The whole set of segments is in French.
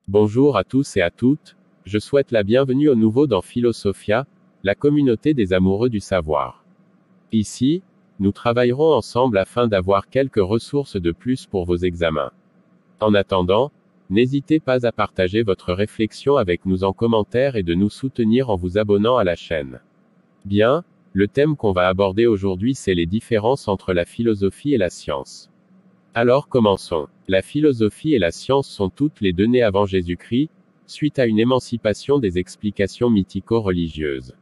Bonjour à tous et à toutes, je souhaite la bienvenue au nouveau dans Philosophia, la communauté des amoureux du savoir. Ici, nous travaillerons ensemble afin d'avoir quelques ressources de plus pour vos examens. En attendant, n'hésitez pas à partager votre réflexion avec nous en commentaire et de nous soutenir en vous abonnant à la chaîne. Bien, le thème qu'on va aborder aujourd'hui c'est les différences entre la philosophie et la science. Alors commençons. La philosophie et la science sont toutes les deux nées avant Jésus-Christ, suite à une émancipation des explications mythico-religieuses.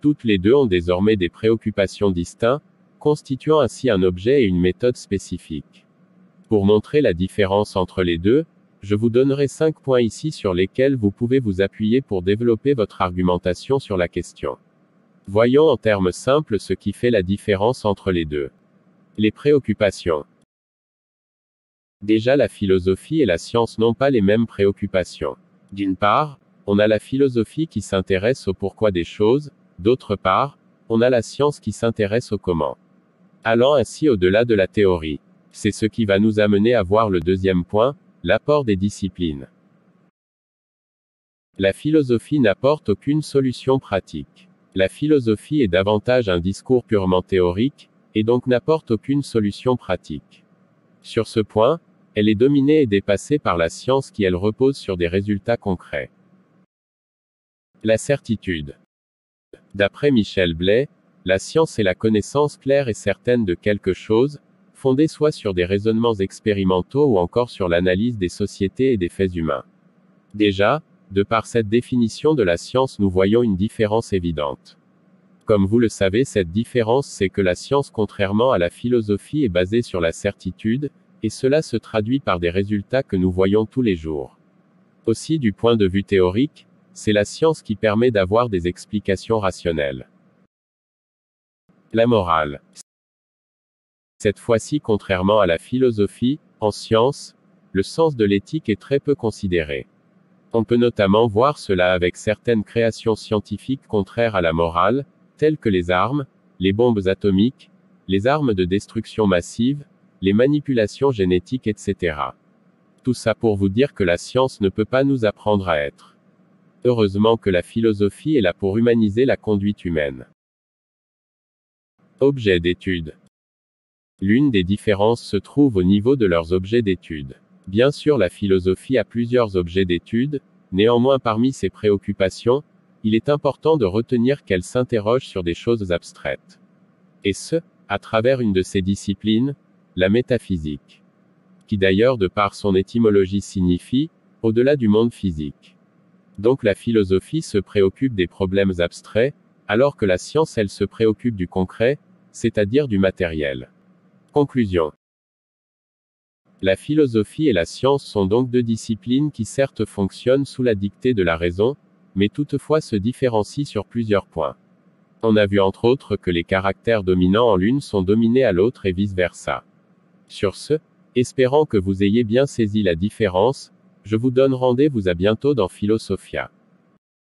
Toutes les deux ont désormais des préoccupations distinctes, constituant ainsi un objet et une méthode spécifiques. Pour montrer la différence entre les deux, je vous donnerai 5 points ici sur lesquels vous pouvez vous appuyer pour développer votre argumentation sur la question. Voyons en termes simples ce qui fait la différence entre les deux. Les préoccupations. Déjà la philosophie et la science n'ont pas les mêmes préoccupations. D'une part, on a la philosophie qui s'intéresse au pourquoi des choses, d'autre part, on a la science qui s'intéresse au comment. Allant ainsi au-delà de la théorie. C'est ce qui va nous amener à voir le deuxième point, l'apport des disciplines. La philosophie n'apporte aucune solution pratique. La philosophie est davantage un discours purement théorique, et donc n'apporte aucune solution pratique. Sur ce point, elle est dominée et dépassée par la science qui elle repose sur des résultats concrets. La certitude. D'après Michel Blais, la science est la connaissance claire et certaine de quelque chose, fondée soit sur des raisonnements expérimentaux ou encore sur l'analyse des sociétés et des faits humains. Déjà, de par cette définition de la science nous voyons une différence évidente. Comme vous le savez, cette différence c'est que la science contrairement à la philosophie est basée sur la certitude, et cela se traduit par des résultats que nous voyons tous les jours. Aussi du point de vue théorique, c'est la science qui permet d'avoir des explications rationnelles. La morale. Cette fois-ci, contrairement à la philosophie, en science, le sens de l'éthique est très peu considéré. On peut notamment voir cela avec certaines créations scientifiques contraires à la morale, telles que les armes, les bombes atomiques, les armes de destruction massive, les manipulations génétiques, etc. Tout ça pour vous dire que la science ne peut pas nous apprendre à être. Heureusement que la philosophie est là pour humaniser la conduite humaine. Objet d'étude. L'une des différences se trouve au niveau de leurs objets d'étude. Bien sûr, la philosophie a plusieurs objets d'étude, néanmoins parmi ses préoccupations, il est important de retenir qu'elle s'interroge sur des choses abstraites. Et ce, à travers une de ses disciplines, la métaphysique. Qui d'ailleurs de par son étymologie signifie, au-delà du monde physique. Donc la philosophie se préoccupe des problèmes abstraits, alors que la science elle se préoccupe du concret, c'est-à-dire du matériel. Conclusion. La philosophie et la science sont donc deux disciplines qui certes fonctionnent sous la dictée de la raison, mais toutefois se différencient sur plusieurs points. On a vu entre autres que les caractères dominants en l'une sont dominés à l'autre et vice-versa. Sur ce, espérant que vous ayez bien saisi la différence, je vous donne rendez-vous à bientôt dans Philosophia.